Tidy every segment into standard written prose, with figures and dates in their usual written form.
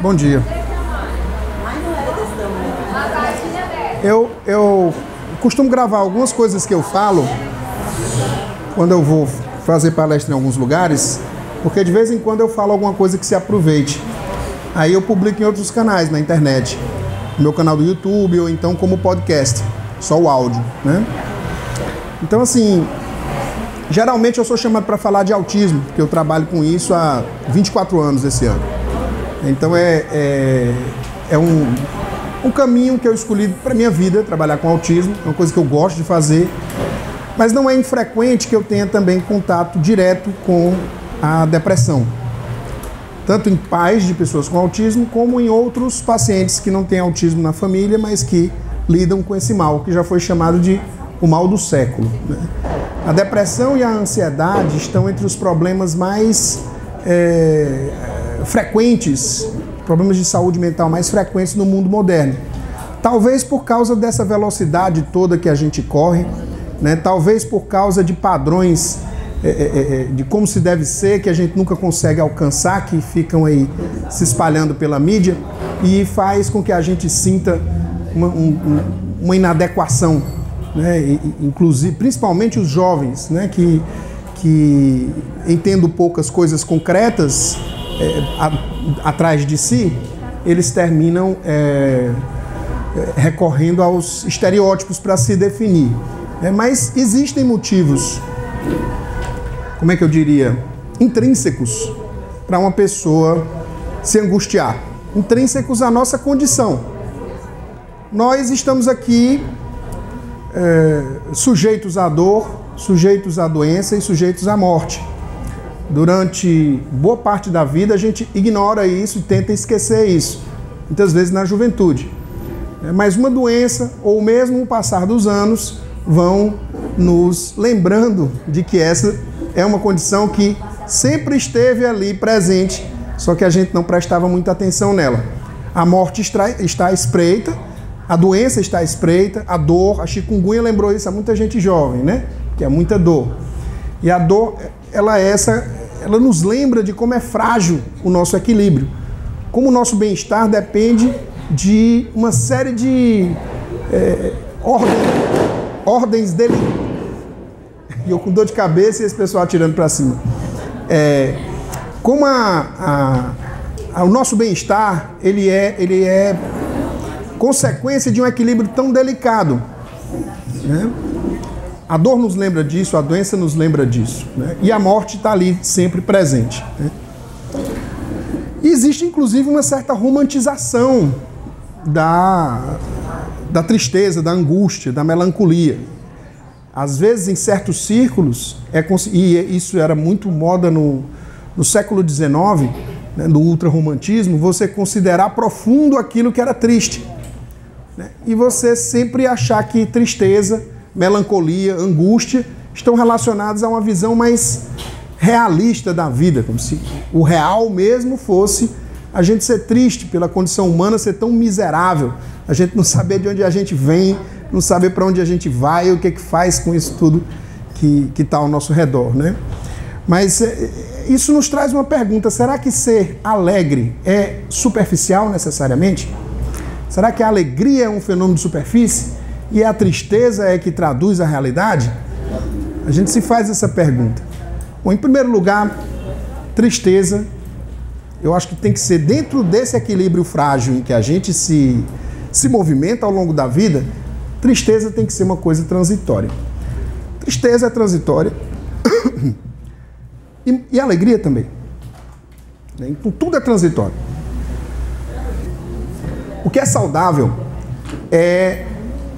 Bom dia. Eu costumo gravar algumas coisas que eu falo quando eu vou fazer palestra em alguns lugares, porque de vez em quando eu falo alguma coisa que se aproveite. Aí eu publico em outros canais na internet, no meu canal do YouTube ou então como podcast, só o áudio, né? Então assim, geralmente eu sou chamado para falar de autismo, porque eu trabalho com isso há 24 anos esse ano. Então é um caminho que eu escolhi para minha vida, trabalhar com autismo, é uma coisa que eu gosto de fazer, mas não é infrequente que eu tenha também contato direto com a depressão, tanto em pais de pessoas com autismo, como em outros pacientes que não têm autismo na família, mas que lidam com esse mal, que já foi chamado de o mal do século, né? A depressão e a ansiedade estão entre os problemas mais frequentes, problemas de saúde mental mais frequentes no mundo moderno. Talvez por causa dessa velocidade toda que a gente corre, né? Talvez por causa de padrões de como se deve ser, que a gente nunca consegue alcançar, que ficam aí se espalhando pela mídia, e faz com que a gente sinta uma inadequação, né? Inclusive, principalmente os jovens, né? que entendo poucas coisas concretas atrás de si, eles terminam recorrendo aos estereótipos para se definir. Mas existem motivos, como é que eu diria, intrínsecos para uma pessoa se angustiar, intrínsecos à nossa condição. Nós estamos aqui sujeitos à dor, sujeitos à doença e sujeitos à morte. Durante boa parte da vida a gente ignora isso e tenta esquecer isso, muitas vezes na juventude. Mas uma doença ou mesmo o passar dos anos vão nos lembrando de que essa é uma condição que sempre esteve ali presente, só que a gente não prestava muita atenção nela. A morte está à espreita, a doença está à espreita, a dor, a chikungunya lembrou isso a muita gente jovem, né? Que é muita dor. E a dor, ela nos lembra de como é frágil o nosso equilíbrio, como o nosso bem-estar depende de uma série de ordens dele. E eu com dor de cabeça e esse pessoal atirando para cima. Como o nosso bem-estar, ele é consequência de um equilíbrio tão delicado, né? A dor nos lembra disso, a doença nos lembra disso, né? E a morte está ali sempre presente, né? E existe inclusive uma certa romantização da tristeza, da angústia, da melancolia. Às vezes, em certos círculos, e isso era muito moda no século XIX, né, no ultrarromantismo, você considerar profundo aquilo que era triste, né? E você sempre achar que tristeza, melancolia, angústia estão relacionados a uma visão mais realista da vida, como se o real mesmo fosse a gente ser triste pela condição humana, ser tão miserável, a gente não saber de onde a gente vem, não saber para onde a gente vai, o que faz com isso tudo que está ao nosso redor, né? Mas isso nos traz uma pergunta: será que ser alegre é superficial necessariamente? Será que a alegria é um fenômeno de superfície e a tristeza é que traduz a realidade? A gente se faz essa pergunta. Bom, em primeiro lugar, tristeza, eu acho que tem que ser dentro desse equilíbrio frágil em que a gente se movimenta ao longo da vida. Tristeza tem que ser uma coisa transitória. Tristeza é transitória e alegria também. Então, tudo é transitório. O que é saudável é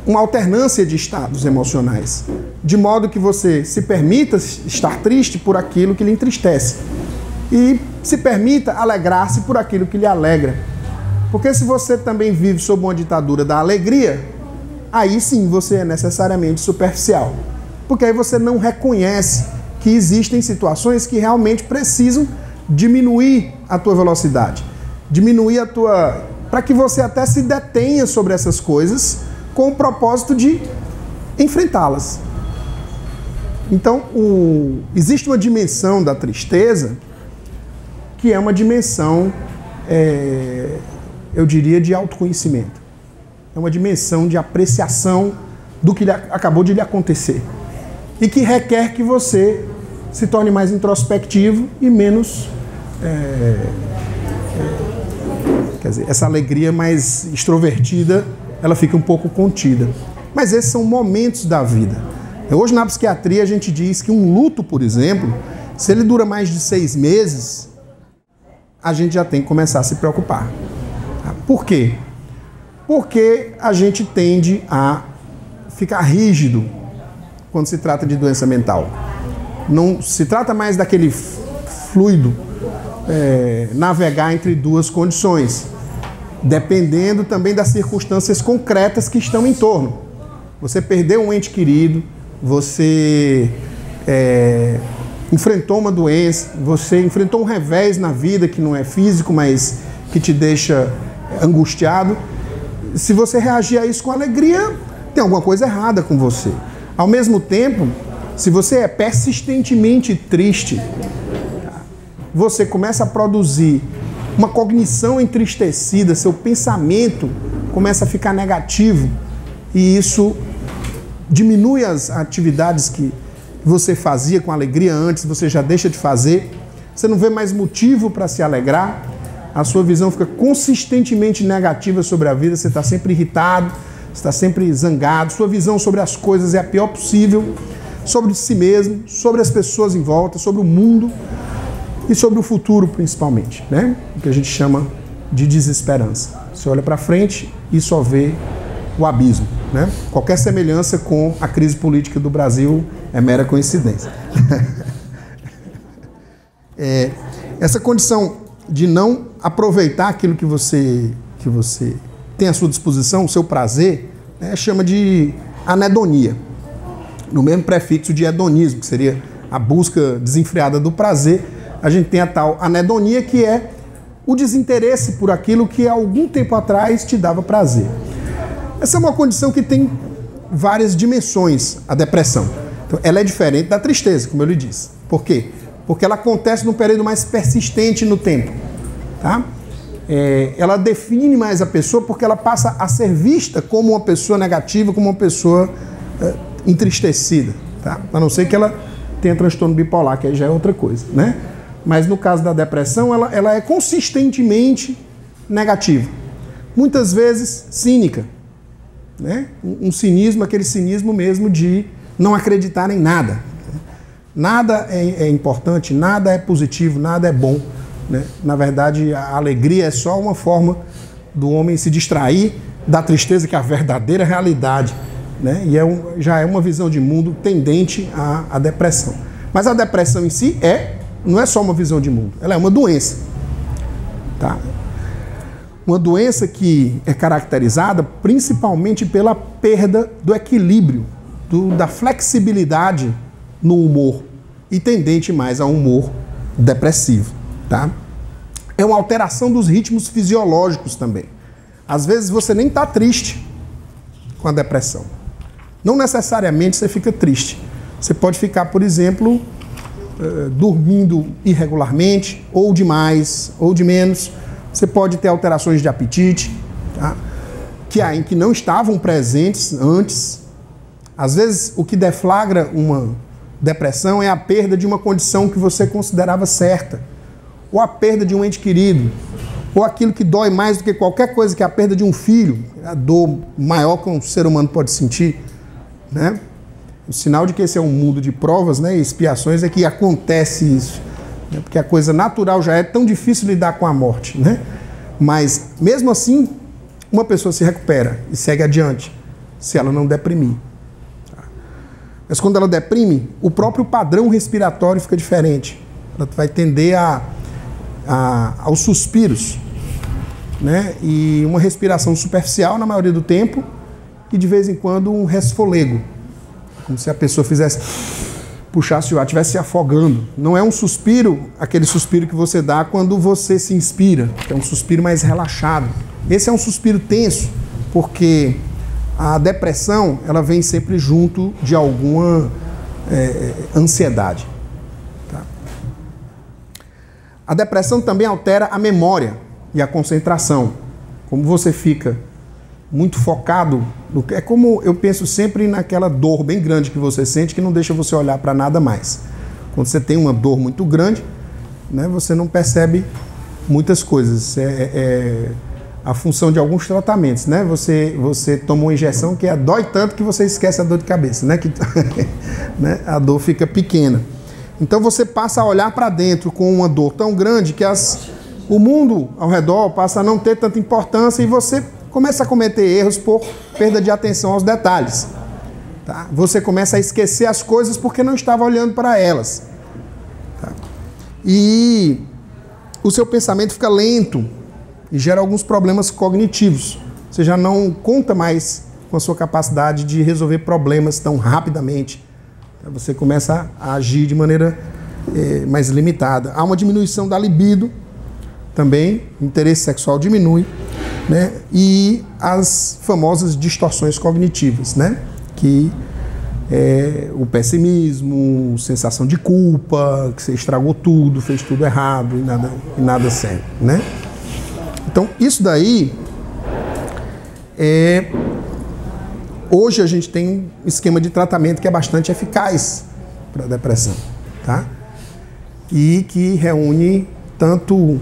uma alternância de estados emocionais, de modo que você se permita estar triste por aquilo que lhe entristece e se permita alegrar-se por aquilo que lhe alegra. Porque se você também vive sob uma ditadura da alegria, aí sim você é necessariamente superficial. Porque aí você não reconhece que existem situações que realmente precisam diminuir a tua velocidade, diminuir a tua... para que você até se detenha sobre essas coisas com o propósito de enfrentá-las. Então, existe uma dimensão da tristeza que é uma dimensão eu diria, de autoconhecimento. É uma dimensão de apreciação do que acabou de lhe acontecer. E que requer que você se torne mais introspectivo e menos... quer dizer, essa alegria mais extrovertida, ela fica um pouco contida. Mas esses são momentos da vida. Hoje na psiquiatria a gente diz que um luto, por exemplo, se ele dura mais de 6 meses, a gente já tem que começar a se preocupar. Por quê? Porque a gente tende a ficar rígido quando se trata de doença mental. Não se trata mais daquele fluido navegar entre duas condições, dependendo também das circunstâncias concretas que estão em torno. Você perdeu um ente querido, você enfrentou uma doença, você enfrentou um revés na vida que não é físico, mas que te deixa angustiado. Se você reagir a isso com alegria, tem alguma coisa errada com você. Ao mesmo tempo, se você é persistentemente triste, você começa a produzir uma cognição entristecida, seu pensamento começa a ficar negativo e isso diminui as atividades que você fazia com alegria antes, você já deixa de fazer, você não vê mais motivo para se alegrar, a sua visão fica consistentemente negativa sobre a vida, você está sempre irritado, você está sempre zangado, sua visão sobre as coisas é a pior possível, sobre si mesmo, sobre as pessoas em volta, sobre o mundo e sobre o futuro principalmente, né? O que a gente chama de desesperança. Você olha para frente e só vê o abismo, né? Qualquer semelhança com a crise política do Brasil é mera coincidência. Essa condição de não aproveitar aquilo que você tem à sua disposição, o seu prazer, né, chama de anedonia. No mesmo prefixo de hedonismo, que seria a busca desenfreada do prazer, a gente tem a tal anedonia, que é o desinteresse por aquilo que há algum tempo atrás te dava prazer. Essa é uma condição que tem várias dimensões, a depressão. Então, ela é diferente da tristeza, como eu lhe disse. Por quê? Porque ela acontece num período mais persistente no tempo. Tá? Ela define mais a pessoa porque ela passa a ser vista como uma pessoa negativa, como uma pessoa entristecida. Tá? A não ser que ela tenha transtorno bipolar, que aí já é outra coisa, né? Mas no caso da depressão, ela é consistentemente negativa. Muitas vezes cínica. Né? Um cinismo, aquele cinismo mesmo de não acreditar em nada. Nada é importante, nada é positivo, nada é bom. Né? Na verdade, a alegria é só uma forma do homem se distrair da tristeza, que é a verdadeira realidade. Né? E já é uma visão de mundo tendente à depressão. Mas a depressão em si não é só uma visão de mundo, ela é uma doença. Tá? Uma doença que é caracterizada principalmente pela perda do equilíbrio, da flexibilidade no humor e tendente mais a um humor depressivo. Tá? É uma alteração dos ritmos fisiológicos também. Às vezes você nem está triste com a depressão. Não necessariamente você fica triste. Você pode ficar, por exemplo, dormindo irregularmente, ou demais, ou de menos. Você pode ter alterações de apetite, tá? que não estavam presentes antes. Às vezes, o que deflagra uma depressão é a perda de uma condição que você considerava certa, ou a perda de um ente querido, ou aquilo que dói mais do que qualquer coisa, que é a perda de um filho, a dor maior que um ser humano pode sentir, né? O sinal de que esse é um mundo de provas, né, e expiações é que acontece isso, né? Porque a coisa natural já é tão difícil lidar com a morte, né? Mas, mesmo assim, uma pessoa se recupera e segue adiante, se ela não deprimir. Mas quando ela deprime, o próprio padrão respiratório fica diferente. Ela vai tender aos suspiros, né? E uma respiração superficial na maioria do tempo e de vez em quando um resfolego, como se a pessoa puxasse o ar, estivesse se afogando. Não é um suspiro, aquele suspiro que você dá quando você se inspira, que é um suspiro mais relaxado. Esse é um suspiro tenso, porque a depressão, ela vem sempre junto de alguma ansiedade. Tá? A depressão também altera a memória. e a concentração. Como você fica muito focado, é como eu penso sempre naquela dor bem grande que você sente, que não deixa você olhar para nada mais. Quando você tem uma dor muito grande, né, você não percebe muitas coisas. É a função de alguns tratamentos, né? Você toma uma injeção que dói tanto que você esquece a dor de cabeça, né? Né? A dor fica pequena. Então você passa a olhar para dentro com uma dor tão grande que o mundo ao redor passa a não ter tanta importância e você começa a cometer erros por perda de atenção aos detalhes. Tá? Você começa a esquecer as coisas porque não estava olhando para elas. Tá? E o seu pensamento fica lento e gera alguns problemas cognitivos. Você já não conta mais com a sua capacidade de resolver problemas tão rapidamente. Você começa a agir de maneira mais limitada. Há uma diminuição da libido também, o interesse sexual diminui, né? E as famosas distorções cognitivas, né? Que o pessimismo, sensação de culpa, que você estragou tudo, fez tudo errado e nada serve, né? Então, isso daí hoje a gente tem um esquema de tratamento que é bastante eficaz para a depressão, tá? E que reúne tanto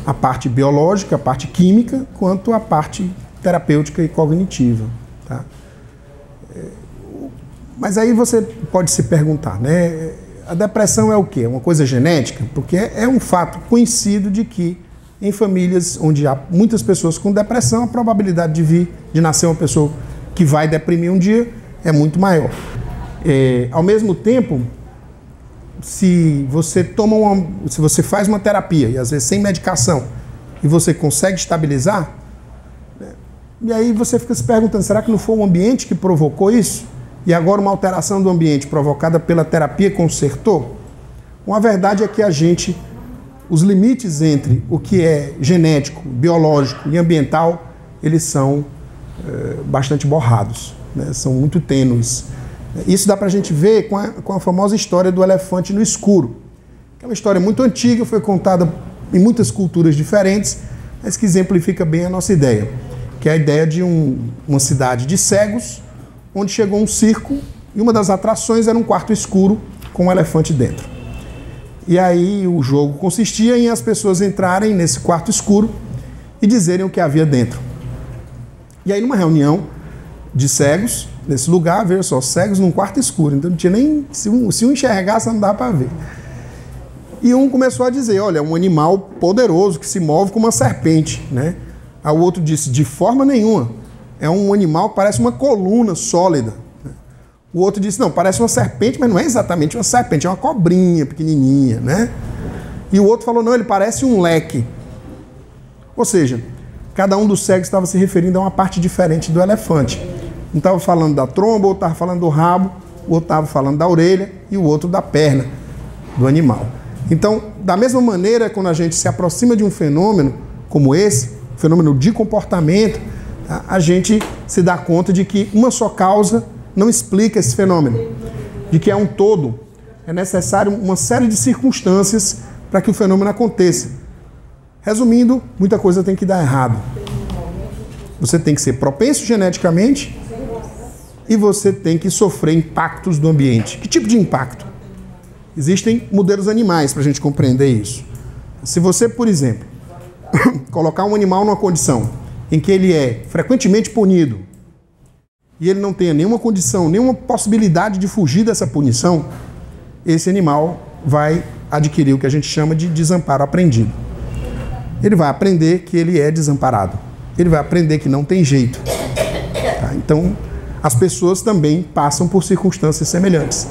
a parte biológica, a parte química, quanto a parte terapêutica e cognitiva, tá? Mas aí você pode se perguntar, né? A depressão é o quê? É uma coisa genética? Porque é um fato conhecido de que em famílias onde há muitas pessoas com depressão, a probabilidade de nascer uma pessoa que vai deprimir um dia é muito maior. Ao mesmo tempo, se você faz uma terapia, e às vezes sem medicação, e você consegue estabilizar, né, e aí você fica se perguntando, será que não foi o ambiente que provocou isso? E agora uma alteração do ambiente provocada pela terapia consertou? A verdade é que os limites entre o que é genético, biológico e ambiental, eles são bastante borrados, né? São muito tênues. Isso dá para a gente ver com a famosa história do elefante no escuro. É uma história muito antiga, foi contada em muitas culturas diferentes, mas que exemplifica bem a nossa ideia, que é a ideia de uma cidade de cegos, onde chegou um circo e uma das atrações era um quarto escuro com um elefante dentro. E aí o jogo consistia em as pessoas entrarem nesse quarto escuro e dizerem o que havia dentro. E aí numa reunião de cegos, nesse lugar, veja só, cegos num quarto escuro, então não tinha nem, se um enxergasse não dá para ver. E um começou a dizer, olha, é um animal poderoso que se move como uma serpente, né? Aí o outro disse, de forma nenhuma, é um animal que parece uma coluna sólida. O outro disse, não, parece uma serpente, mas não é exatamente uma serpente, é uma cobrinha pequenininha, né? E o outro falou, não, ele parece um leque. Ou seja, cada um dos cegos estava se referindo a uma parte diferente do elefante. Um estava falando da tromba, o outro estava falando do rabo, o outro estava falando da orelha e o outro da perna do animal. Então, da mesma maneira, quando a gente se aproxima de um fenômeno como esse, fenômeno de comportamento, a gente se dá conta de que uma só causa não explica esse fenômeno, de que é um todo. É necessário uma série de circunstâncias para que o fenômeno aconteça. Resumindo, muita coisa tem que dar errado. Você tem que ser propenso geneticamente e você tem que sofrer impactos do ambiente. Que tipo de impacto? Existem modelos animais para a gente compreender isso. Se você, por exemplo, colocar um animal numa condição em que ele é frequentemente punido e ele não tenha nenhuma condição, nenhuma possibilidade de fugir dessa punição, esse animal vai adquirir o que a gente chama de desamparo aprendido. Ele vai aprender que ele é desamparado. Ele vai aprender que não tem jeito. Tá? Então, as pessoas também passam por circunstâncias semelhantes,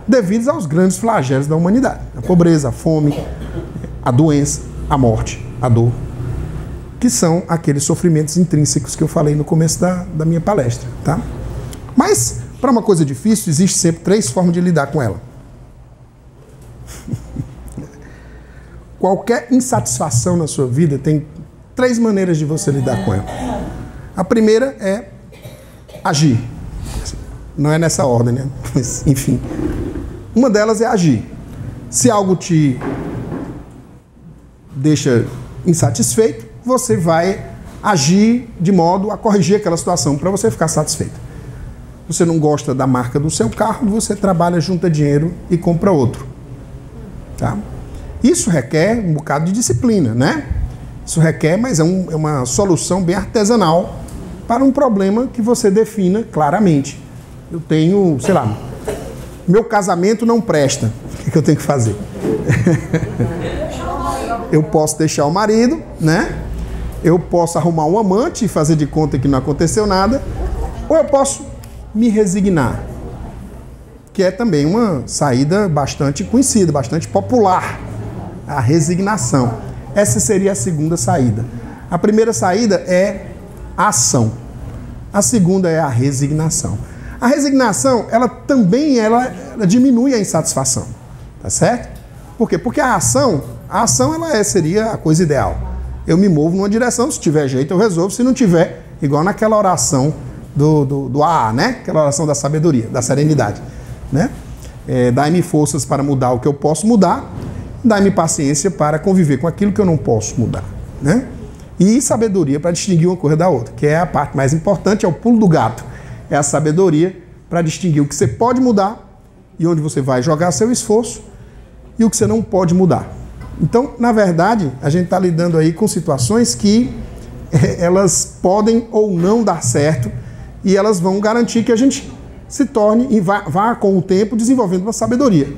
devido aos grandes flagelos da humanidade. A pobreza, a fome, a doença, a morte, a dor, que são aqueles sofrimentos intrínsecos que eu falei no começo da minha palestra. Tá? Mas, para uma coisa difícil, existe sempre 3 formas de lidar com ela. Qualquer insatisfação na sua vida tem 3 maneiras de você lidar com ela. A primeira é agir. Não é nessa ordem, né? Mas, enfim. Uma delas é agir. Se algo te deixa insatisfeito, você vai agir de modo a corrigir aquela situação para você ficar satisfeito. Você não gosta da marca do seu carro, você trabalha, junta dinheiro e compra outro. Tá? Isso requer um bocado de disciplina, né? Isso requer, mas é uma solução bem artesanal para um problema que você defina claramente. Eu tenho, sei lá, meu casamento não presta. O que eu tenho que fazer? Eu posso deixar o marido, né? Eu posso arrumar um amante e fazer de conta que não aconteceu nada, ou eu posso me resignar, que é também uma saída bastante conhecida, bastante popular, a resignação. Essa seria a segunda saída. A primeira saída é a ação. A segunda é a resignação. A resignação, ela também ela diminui a insatisfação, tá certo? Por quê? Porque a ação ela seria a coisa ideal. Eu me movo numa direção, se tiver jeito eu resolvo, se não tiver, igual naquela oração do AA, né? Aquela oração da sabedoria, da serenidade, né? Dai-me forças para mudar o que eu posso mudar, dai-me paciência para conviver com aquilo que eu não posso mudar, né? E sabedoria para distinguir uma coisa da outra, que é a parte mais importante, é o pulo do gato. É a sabedoria para distinguir o que você pode mudar e onde você vai jogar seu esforço e o que você não pode mudar. Então, na verdade, a gente está lidando aí com situações que elas podem ou não dar certo e elas vão garantir que a gente se torne e vá com o tempo desenvolvendo uma sabedoria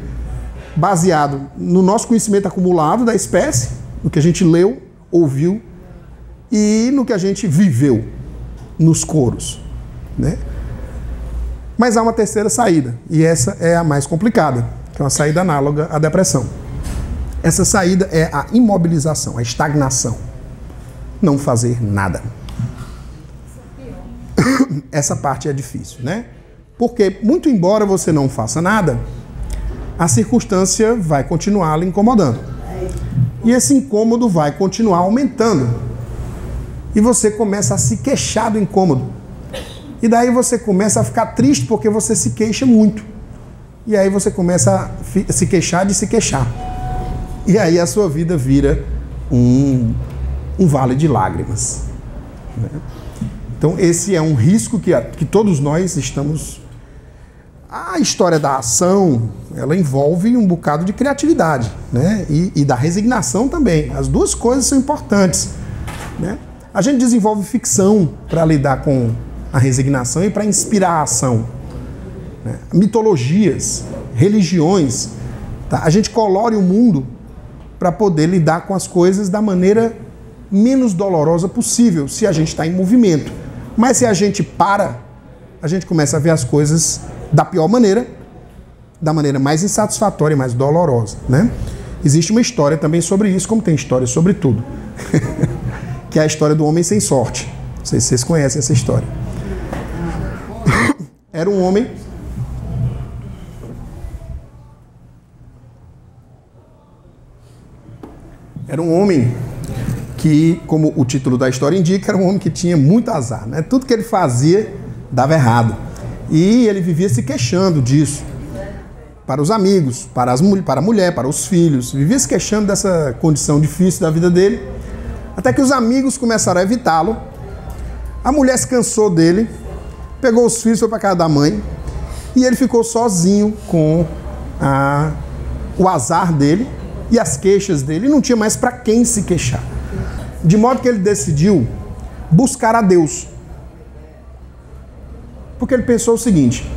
baseado no nosso conhecimento acumulado da espécie, no que a gente leu, ouviu e no que a gente viveu nos coros, né? Mas há uma terceira saída, e essa é a mais complicada, que é uma saída análoga à depressão. Essa saída é a imobilização, a estagnação. Não fazer nada. Essa parte é difícil, né? Porque, muito embora você não faça nada, a circunstância vai continuar lhe incomodando. E esse incômodo vai continuar aumentando. E você começa a se queixar do incômodo. E daí você começa a ficar triste porque você se queixa muito. E aí você começa a se queixar de se queixar. E aí a sua vida vira um vale de lágrimas. Então esse é um risco que todos nós estamos... A história da ação, ela envolve um bocado de criatividade, né? E da resignação também. As duas coisas são importantes, né? A gente desenvolve ficção para lidar com a resignação e para inspirar a ação, né? Mitologias, religiões, tá? A gente colore o mundo para poder lidar com as coisas da maneira menos dolorosa possível, se a gente está em movimento. Mas se a gente para, a gente começa a ver as coisas da pior maneira, da maneira mais insatisfatória e mais dolorosa, né? Existe uma história também sobre isso, como tem história sobre tudo, que é a história do homem sem sorte. Não sei se vocês conhecem essa história. Era um homem que, como o título da história indica, era um homem que tinha muito azar, né? Tudo que ele fazia dava errado. E ele vivia se queixando disso. Para os amigos, para a mulher, para os filhos. Vivia se queixando dessa condição difícil da vida dele. Até que os amigos começaram a evitá-lo. A mulher se cansou dele. Pegou os filhos, foi para casa da mãe. E ele ficou sozinho com o azar dele e as queixas dele. E não tinha mais para quem se queixar. De modo que ele decidiu buscar a Deus. Porque ele pensou o seguinte: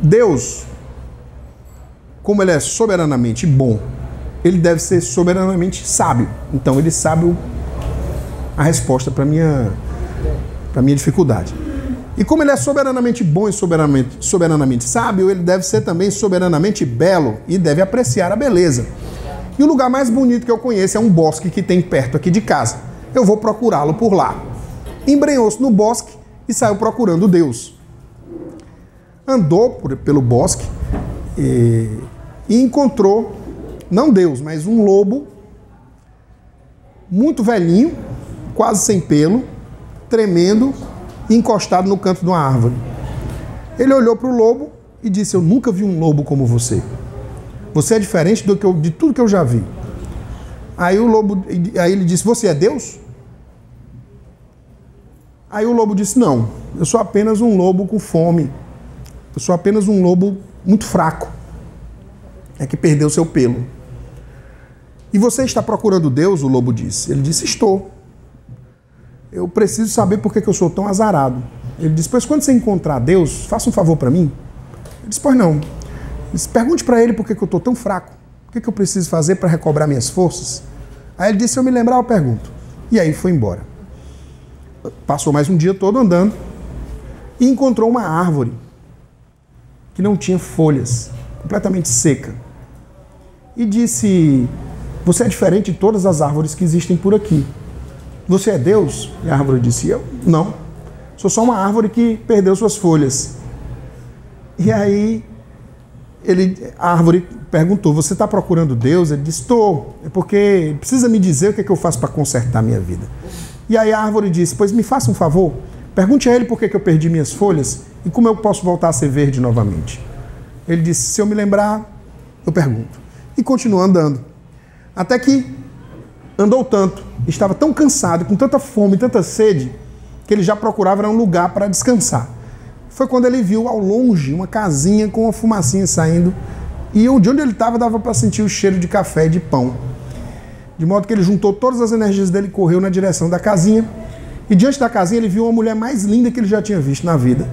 Deus, como ele é soberanamente bom, ele deve ser soberanamente sábio. Então ele sabe a resposta para a minha dificuldade. E como ele é soberanamente bom e soberanamente sábio, ele deve ser também soberanamente belo e deve apreciar a beleza. E o lugar mais bonito que eu conheço é um bosque que tem perto aqui de casa. Eu vou procurá-lo por lá. Embrenhou-se no bosque e saiu procurando Deus. Andou pelo bosque e encontrou, não Deus, mas um lobo muito velhinho, quase sem pelo, tremendo e encostado no canto de uma árvore. Ele olhou para o lobo e disse: eu nunca vi um lobo como você. Você é diferente de tudo que eu já vi. Aí ele disse, você é Deus? Aí o lobo disse, não, eu sou apenas um lobo com fome. Eu sou apenas um lobo muito fraco. É que perdeu seu pelo. E você está procurando Deus? O lobo disse. Ele disse, estou. Eu preciso saber por que eu sou tão azarado. Ele disse, pois quando você encontrar Deus, faça um favor para mim. Ele disse, pois não. Ele disse, pergunte para ele por que eu estou tão fraco. O que eu preciso fazer para recobrar minhas forças? Aí ele disse, se eu me lembrar, eu pergunto. E aí foi embora. Passou mais um dia todo andando e encontrou uma árvore que não tinha folhas, completamente seca. E disse, você é diferente de todas as árvores que existem por aqui. Você é Deus? E a árvore disse, eu? Não. Sou só uma árvore que perdeu suas folhas. E aí a árvore perguntou, você está procurando Deus? Ele disse, estou. É porque precisa me dizer o que eu faço para consertar a minha vida. E aí a árvore disse, pois me faça um favor, pergunte a ele por que eu perdi minhas folhas e como eu posso voltar a ser verde novamente. Ele disse, se eu me lembrar, eu pergunto. E continuou andando. Até que andou tanto, estava tão cansado, com tanta fome, tanta sede, que ele já procurava um lugar para descansar. Foi quando ele viu ao longe uma casinha com uma fumacinha saindo e de onde ele estava dava para sentir o cheiro de café e de pão. De modo que ele juntou todas as energias dele e correu na direção da casinha. E diante da casinha ele viu uma mulher mais linda que ele já tinha visto na vida,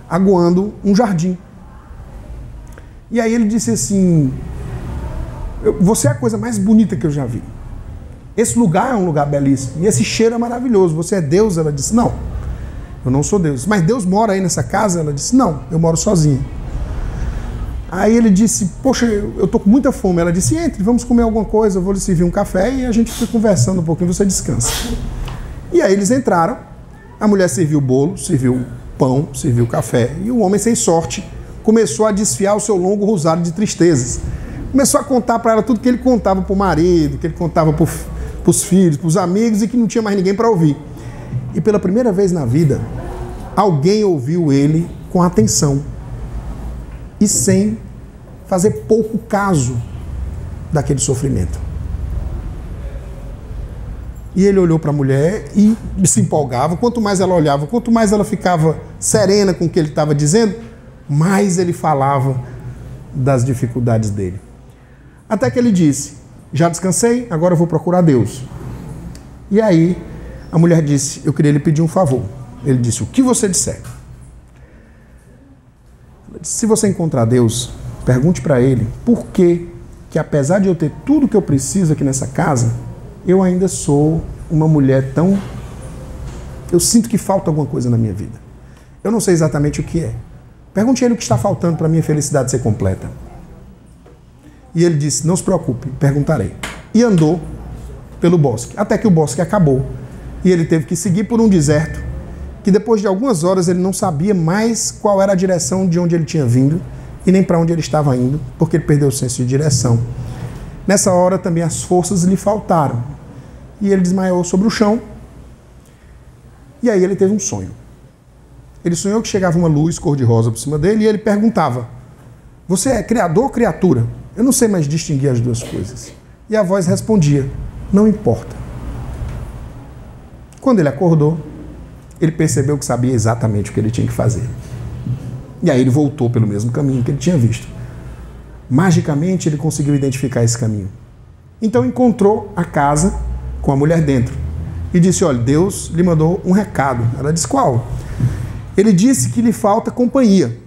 aguando um jardim. E aí ele disse assim, você é a coisa mais bonita que eu já vi. Esse lugar é um lugar belíssimo. E esse cheiro é maravilhoso. Você é Deus? Ela disse, não, eu não sou Deus. Mas Deus mora aí nessa casa? Ela disse, não, eu moro sozinha. Aí ele disse, poxa, eu estou com muita fome. Ela disse, entre, vamos comer alguma coisa, eu vou lhe servir um café e a gente fica conversando um pouquinho, você descansa. E aí eles entraram, a mulher serviu bolo, serviu pão, serviu café, e o homem, sem sorte, começou a desfiar o seu longo rosário de tristezas. Começou a contar para ela tudo que ele contava para o marido, que ele contava para os filhos, para os amigos e que não tinha mais ninguém para ouvir. E pela primeira vez na vida, alguém ouviu ele com atenção e sem fazer pouco caso daquele sofrimento. E ele olhou para a mulher e se empolgava. Quanto mais ela olhava, quanto mais ela ficava serena com o que ele estava dizendo, mais ele falava das dificuldades dele. Até que ele disse, já descansei, agora eu vou procurar Deus. E aí a mulher disse, eu queria lhe pedir um favor. Ele disse, o que você disser. Ela disse, se você encontrar Deus, pergunte para ele por que apesar de eu ter tudo que eu preciso aqui nessa casa, eu ainda sou uma mulher tão... Eu sinto que falta alguma coisa na minha vida. Eu não sei exatamente o que é. Pergunte a ele o que está faltando para a minha felicidade ser completa. E ele disse, não se preocupe, perguntarei. E andou pelo bosque, até que o bosque acabou. E ele teve que seguir por um deserto, que depois de algumas horas ele não sabia mais qual era a direção de onde ele tinha vindo e nem para onde ele estava indo, porque ele perdeu o senso de direção. Nessa hora também as forças lhe faltaram. E ele desmaiou sobre o chão. E aí ele teve um sonho. Ele sonhou que chegava uma luz cor-de-rosa por cima dele e ele perguntava, você é criador ou criatura? Eu não sei mais distinguir as duas coisas. E a voz respondia, não importa. Quando ele acordou, ele percebeu que sabia exatamente o que ele tinha que fazer. E aí ele voltou pelo mesmo caminho que ele tinha visto. Magicamente ele conseguiu identificar esse caminho. Então encontrou a casa com a mulher dentro. E disse, olha, Deus lhe mandou um recado. Ela disse, qual? Ele disse que lhe falta companhia.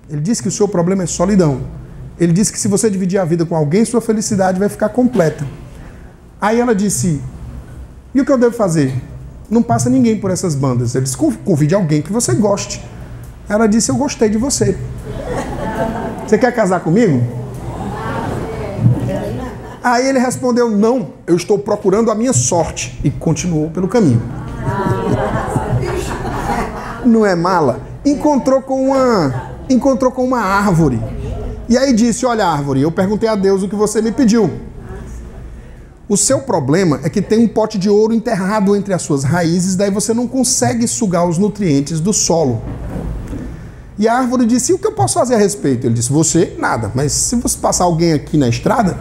Ele disse que o seu problema é solidão. Ele disse que se você dividir a vida com alguém, sua felicidade vai ficar completa. Aí ela disse, e o que eu devo fazer? Não passa ninguém por essas bandas. Ele disse, convide alguém que você goste. Ela disse, eu gostei de você. Você quer casar comigo? Aí ele respondeu, não, eu estou procurando a minha sorte. E continuou pelo caminho. Não é mala? Encontrou com uma árvore. E aí disse, olha árvore, eu perguntei a Deus o que você me pediu. O seu problema é que tem um pote de ouro enterrado entre as suas raízes, daí você não consegue sugar os nutrientes do solo. E a árvore disse, e o que eu posso fazer a respeito? Ele disse, você, nada, mas se você passar alguém aqui na estrada,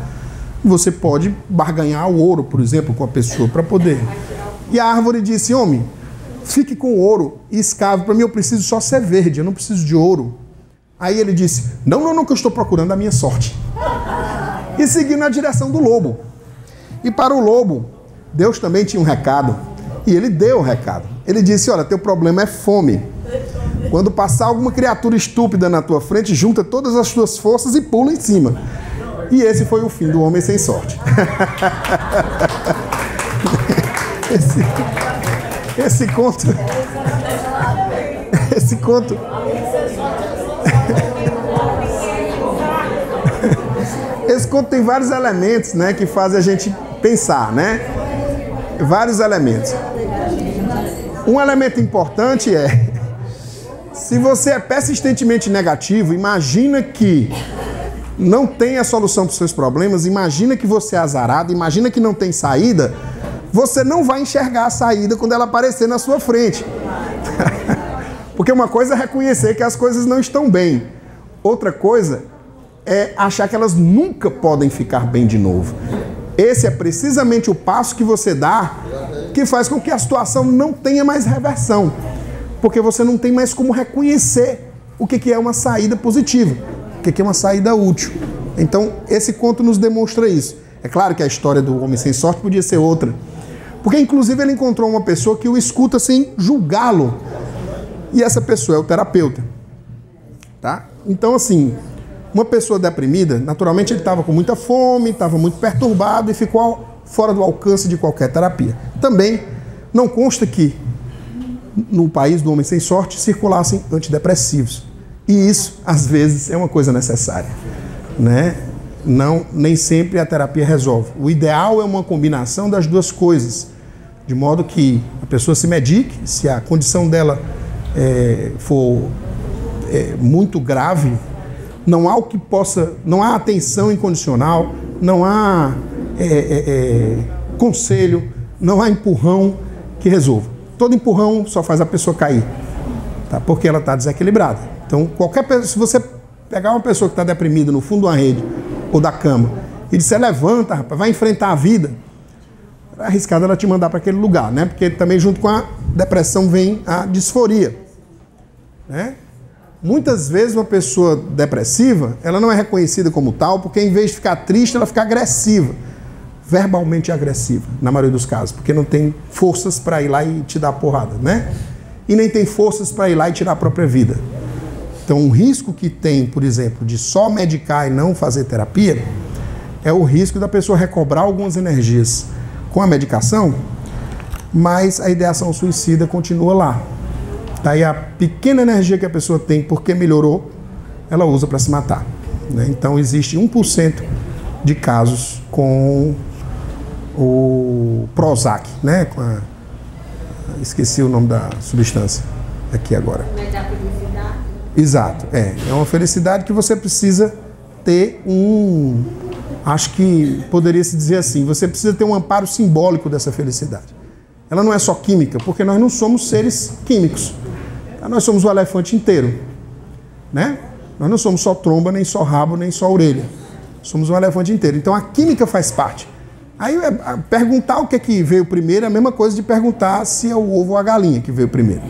Você pode barganhar o ouro, por exemplo, com a pessoa para poder. E a árvore disse: homem, fique com o ouro e escave. Para mim eu preciso só ser verde, eu não preciso de ouro. Aí ele disse: não, que eu estou procurando a minha sorte. E seguiu na direção do lobo. E para o lobo, Deus também tinha um recado. E ele deu o recado. Ele disse: olha, teu problema é fome. Quando passar alguma criatura estúpida na tua frente, junta todas as tuas forças e pula em cima. E esse foi o fim do homem sem sorte. Esse conto tem vários elementos, né, que fazem a gente pensar, né? Vários elementos. Um elemento importante é: se você é persistentemente negativo, imagina que não tem a solução para os seus problemas, imagina que você é azarado, imagina que não tem saída, você não vai enxergar a saída quando ela aparecer na sua frente. Porque uma coisa é reconhecer que as coisas não estão bem. Outra coisa é achar que elas nunca podem ficar bem de novo. Esse é precisamente o passo que você dá que faz com que a situação não tenha mais reversão. Porque você não tem mais como reconhecer o que é uma saída positiva, o que é uma saída útil. Então, esse conto nos demonstra isso. É claro que a história do homem sem sorte podia ser outra. Porque, inclusive, ele encontrou uma pessoa que o escuta sem julgá-lo. E essa pessoa é o terapeuta. Tá? Então, assim, uma pessoa deprimida, naturalmente ele estava com muita fome, estava muito perturbado e ficou fora do alcance de qualquer terapia. Também não consta que no país do homem sem sorte circulassem antidepressivos. E isso, às vezes, é uma coisa necessária, né? Nem sempre a terapia resolve. O ideal é uma combinação das duas coisas, de modo que a pessoa se medique, se a condição dela for muito grave, não há atenção incondicional, não há conselho, não há empurrão que resolva. Todo empurrão só faz a pessoa cair, tá? Porque ela está desequilibrada. Então, se você pegar uma pessoa que está deprimida no fundo de uma rede ou da cama e disser: levanta, rapaz, vai enfrentar a vida, é arriscado ela te mandar para aquele lugar, né? Porque também junto com a depressão vem a disforia, né? Muitas vezes uma pessoa depressiva, ela não é reconhecida como tal, porque em vez de ficar triste, ela fica agressiva. Verbalmente agressiva, na maioria dos casos, porque não tem forças para ir lá e te dar porrada, né? E nem tem forças para ir lá e tirar a própria vida. Então, um risco que tem, por exemplo, de só medicar e não fazer terapia, é o risco da pessoa recobrar algumas energias com a medicação, mas a ideação suicida continua lá. Daí a pequena energia que a pessoa tem porque melhorou, ela usa para se matar, né? Então, existe 1% de casos com o Prozac, né? Esqueci o nome da substância aqui agora. Mas da felicidade? Exato, é uma felicidade que você precisa ter acho que poderia se dizer assim, você precisa ter um amparo simbólico dessa felicidade. Ela não é só química, porque nós não somos seres químicos. Nós somos o elefante inteiro, né? Nós não somos só tromba, nem só rabo, nem só orelha. Somos um elefante inteiro. Então a química faz parte. Aí perguntar o que veio primeiro é a mesma coisa de perguntar se é o ovo ou a galinha que veio primeiro.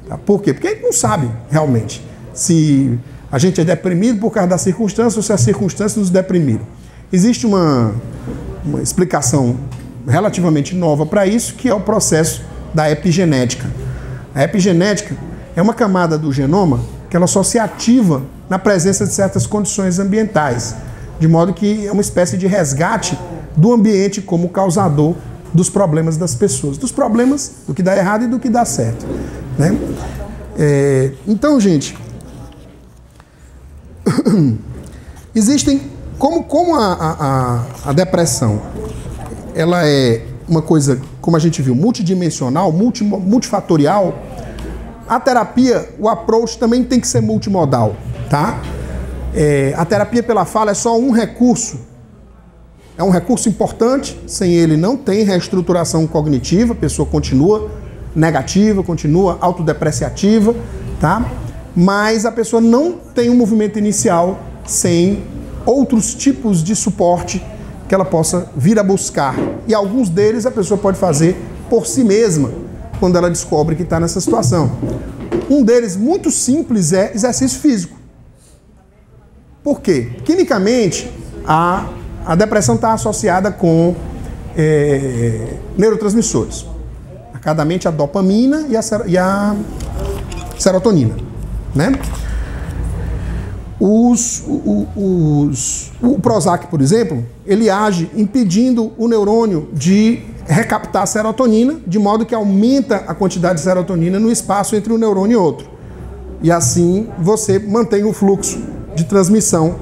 Tá? Por quê? Porque a gente não sabe realmente se a gente é deprimido por causa da circunstância ou se as circunstâncias nos deprimiram. Existe uma explicação relativamente nova para isso, que é o processo da epigenética. A epigenética é uma camada do genoma que ela só se ativa na presença de certas condições ambientais, de modo que é uma espécie de resgate do ambiente como causador dos problemas das pessoas, dos problemas do que dá errado e do que dá certo, né? Então, gente, existem, como a depressão, ela é uma coisa, como a gente viu, multidimensional, multifatorial, a terapia, o approach também tem que ser multimodal, tá? A terapia pela fala é só um recurso. É um recurso importante, sem ele não tem reestruturação cognitiva, a pessoa continua negativa, continua autodepreciativa, tá? Mas a pessoa não tem um movimento inicial sem outros tipos de suporte que ela possa vir a buscar. E alguns deles a pessoa pode fazer por si mesma, quando ela descobre que está nessa situação. Um deles, muito simples, é exercício físico. Por quê? Quimicamente, a depressão está associada com neurotransmissores. Marcadamente a dopamina e a serotonina, né? O Prozac, por exemplo, ele age impedindo o neurônio de recaptar a serotonina, de modo que aumenta a quantidade de serotonina no espaço entre um neurônio e outro. E assim você mantém o fluxo de transmissão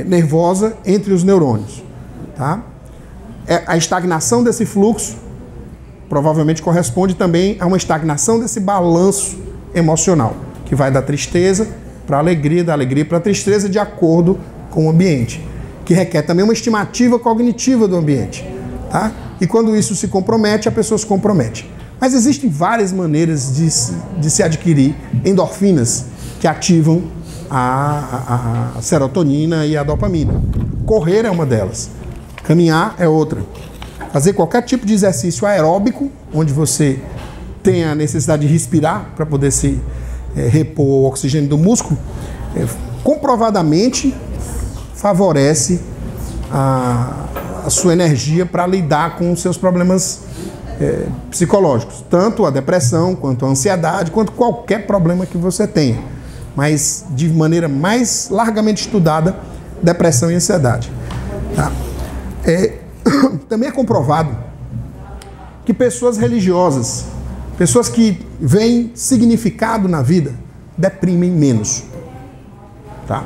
nervosa entre os neurônios. Tá? A estagnação desse fluxo provavelmente corresponde também a uma estagnação desse balanço emocional, que vai da tristeza para a alegria, da alegria para a tristeza, de acordo com o ambiente, que requer também uma estimativa cognitiva do ambiente. Tá? E quando isso se compromete, a pessoa se compromete. Mas existem várias maneiras de se adquirir endorfinas que ativam a serotonina e a dopamina. Correr é uma delas. Caminhar é outra. Fazer qualquer tipo de exercício aeróbico, onde você tem a necessidade de respirar para poder se repor o oxigênio do músculo, comprovadamente favorece a sua energia para lidar com os seus problemas psicológicos. Tanto a depressão, quanto a ansiedade, quanto qualquer problema que você tenha. Mas de maneira mais largamente estudada, depressão e ansiedade. Tá? Também é comprovado que pessoas religiosas, pessoas que veem significado na vida, deprimem menos. Tá?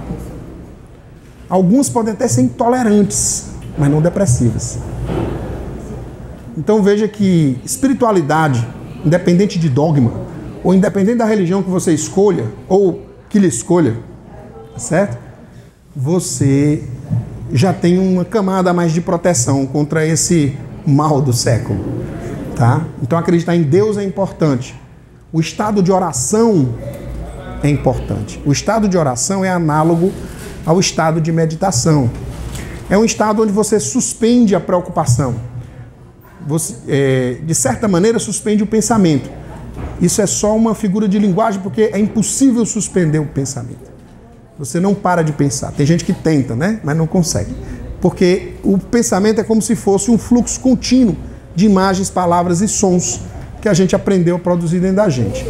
Alguns podem até ser intolerantes, mas não depressivas. Então veja que espiritualidade, independente de dogma, ou independente da religião que você escolha, ou que lhe escolha, certo? Você já tem uma camada a mais de proteção contra esse mal do século, tá? Então acreditar em Deus é importante. O estado de oração é importante. O estado de oração é análogo ao estado de meditação. É um estado onde você suspende a preocupação. Você, de certa maneira, suspende o pensamento. Isso é só uma figura de linguagem, porque é impossível suspender o pensamento. Você não para de pensar. Tem gente que tenta, né? Mas não consegue. Porque o pensamento é como se fosse um fluxo contínuo de imagens, palavras e sons que a gente aprendeu a produzir dentro da gente.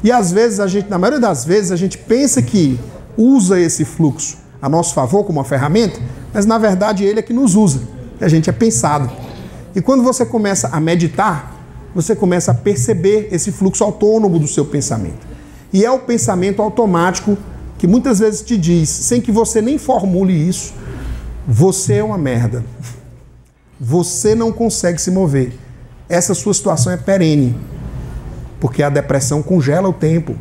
E às vezes, na maioria das vezes, a gente pensa que usa esse fluxo a nosso favor como uma ferramenta, mas na verdade ele é que nos usa. A gente é pensado. E quando você começa a meditar, você começa a perceber esse fluxo autônomo do seu pensamento. E é o pensamento automático que muitas vezes te diz, sem que você nem formule isso, você é uma merda. Você não consegue se mover. Essa sua situação é perene. Porque a depressão congela o tempo.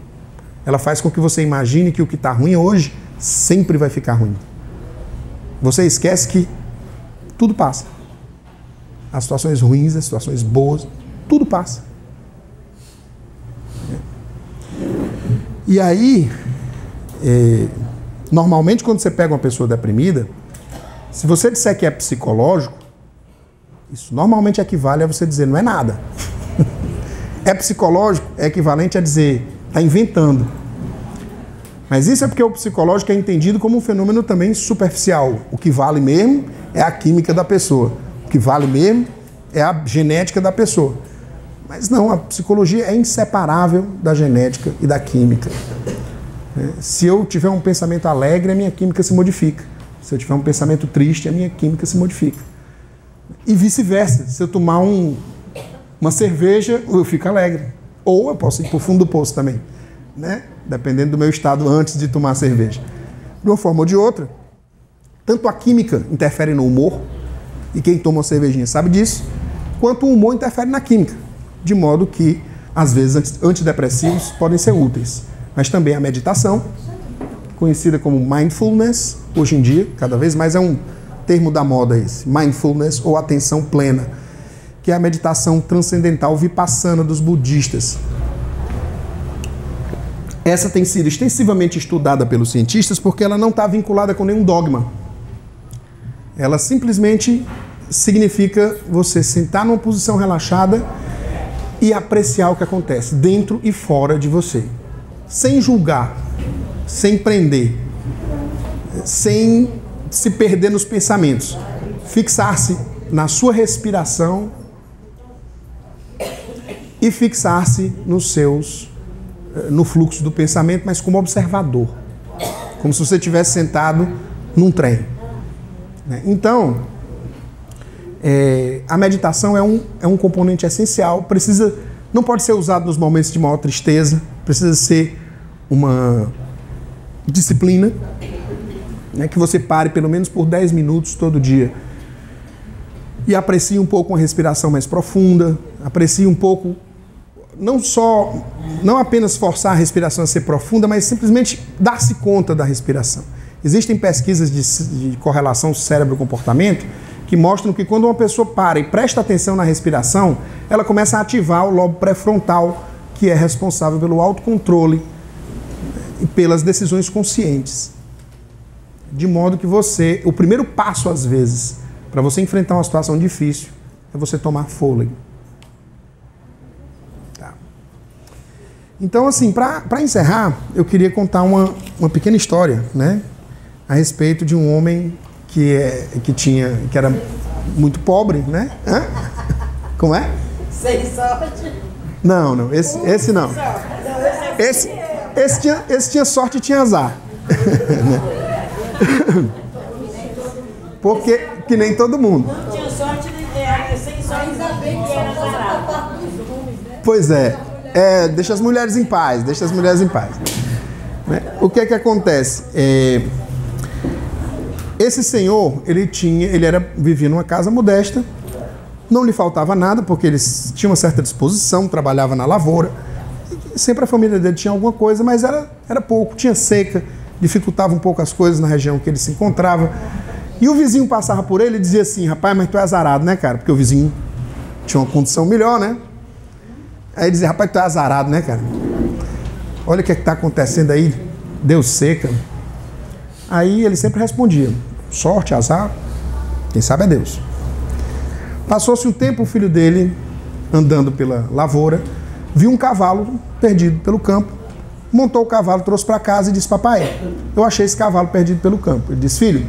Ela faz com que você imagine que o que está ruim hoje sempre vai ficar ruim. Você esquece que tudo passa. As situações ruins, as situações boas, tudo passa. E aí, normalmente quando você pega uma pessoa deprimida, se você disser que é psicológico, isso normalmente equivale a você dizer não é nada. É psicológico é equivalente a dizer está inventando. Mas isso é porque o psicológico é entendido como um fenômeno também superficial. O que vale mesmo é a química da pessoa. O que vale mesmo é a genética da pessoa. Mas não, a psicologia é inseparável da genética e da química. Se eu tiver um pensamento alegre, a minha química se modifica. Se eu tiver um pensamento triste, a minha química se modifica. E vice-versa. Se eu tomar uma cerveja, eu fico alegre. Ou eu posso ir para o fundo do poço também, né? Dependendo do meu estado antes de tomar a cerveja. De uma forma ou de outra, tanto a química interfere no humor, e quem toma uma cervejinha sabe disso, quanto o humor interfere na química, de modo que, às vezes, antidepressivos podem ser úteis. Mas também a meditação, conhecida como mindfulness, hoje em dia, cada vez mais é um termo da moda esse, mindfulness ou atenção plena, que é a meditação transcendental vipassana dos budistas. Essa tem sido extensivamente estudada pelos cientistas porque ela não está vinculada com nenhum dogma. Ela simplesmente significa você sentar numa posição relaxada e apreciar o que acontece dentro e fora de você, sem julgar, sem prender, sem se perder nos pensamentos, fixar-se na sua respiração e fixar-se no fluxo do pensamento, mas como observador, como se você estivesse sentado num trem. Então, a meditação é um componente essencial, não pode ser usado nos momentos de maior tristeza, precisa ser uma disciplina, que você pare pelo menos por 10 minutos todo dia e aprecie um pouco uma respiração mais profunda, aprecie um pouco, não apenas forçar a respiração a ser profunda, mas simplesmente dar-se conta da respiração. Existem pesquisas de correlação cérebro-comportamento que mostram que quando uma pessoa para e presta atenção na respiração, ela começa a ativar o lobo pré-frontal, que é responsável pelo autocontrole e pelas decisões conscientes. De modo que o primeiro passo às vezes, para você enfrentar uma situação difícil, é você tomar fôlego. Tá. Então, assim, para encerrar, eu queria contar uma pequena história, a respeito de um homem que era muito pobre, Hã? Como é? Sem sorte. Não, esse não. Esse tinha sorte e tinha azar. Porque, que nem todo mundo. Não tinha sorte, sem sorte, ainda bem que era azarado. Pois deixa as mulheres em paz, O que é que acontece? Esse senhor, vivia numa casa modesta, não lhe faltava nada, porque ele tinha uma certa disposição, trabalhava na lavoura, sempre a família dele tinha alguma coisa, mas era pouco, tinha seca, dificultava um pouco as coisas na região que ele se encontrava. E o vizinho passava por ele e dizia assim: rapaz, mas tu é azarado, né, cara? Porque o vizinho tinha uma condição melhor, né? Aí ele dizia: rapaz, tu é azarado, né, cara? Olha o que está acontecendo aí, deu seca. Aí ele sempre respondia: sorte, azar, quem sabe é Deus. Passou-se um tempo, o filho dele, andando pela lavoura, viu um cavalo perdido pelo campo, montou o cavalo, trouxe para casa e disse: papai, eu achei esse cavalo perdido pelo campo. Ele disse: filho,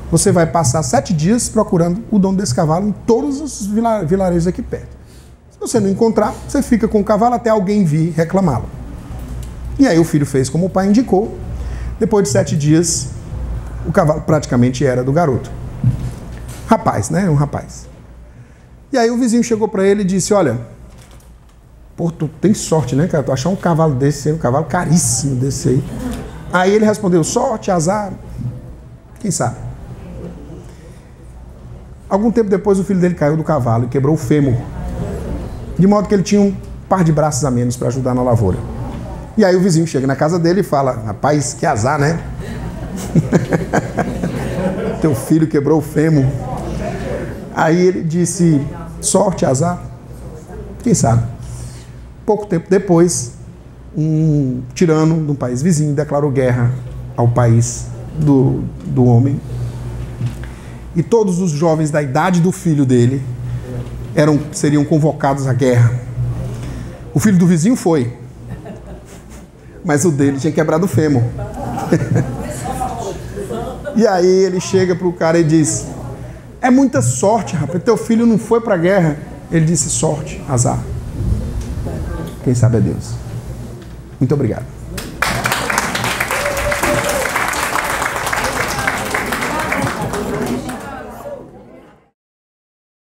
você vai passar 7 dias procurando o dono desse cavalo em todos os vilarejos aqui perto. Se você não encontrar, você fica com o cavalo até alguém vir reclamá-lo. E aí o filho fez como o pai indicou. Depois de 7 dias, o cavalo praticamente era do garoto. Rapaz, Um rapaz. E aí o vizinho chegou para ele e disse: olha, pô, tu tem sorte, né, cara? Tu achar um cavalo desse aí, um cavalo caríssimo desse aí. Aí ele respondeu: sorte, azar, quem sabe? Algum tempo depois o filho dele caiu do cavalo e quebrou o fêmur, de modo que ele tinha um par de braços a menos para ajudar na lavoura. E aí o vizinho chega na casa dele e fala: rapaz, que azar, né? Teu filho quebrou o fêmur. Aí ele disse: sorte, azar, quem sabe? Pouco tempo depois, um tirano de um país vizinho declarou guerra ao país do homem. E todos os jovens da idade do filho dele seriam convocados à guerra. O filho do vizinho foi, mas o dele tinha quebrado o fêmur. E aí ele chega para o cara e diz: é muita sorte, rapaz, teu filho não foi para a guerra. Ele disse: sorte, azar, quem sabe é Deus. Muito obrigado.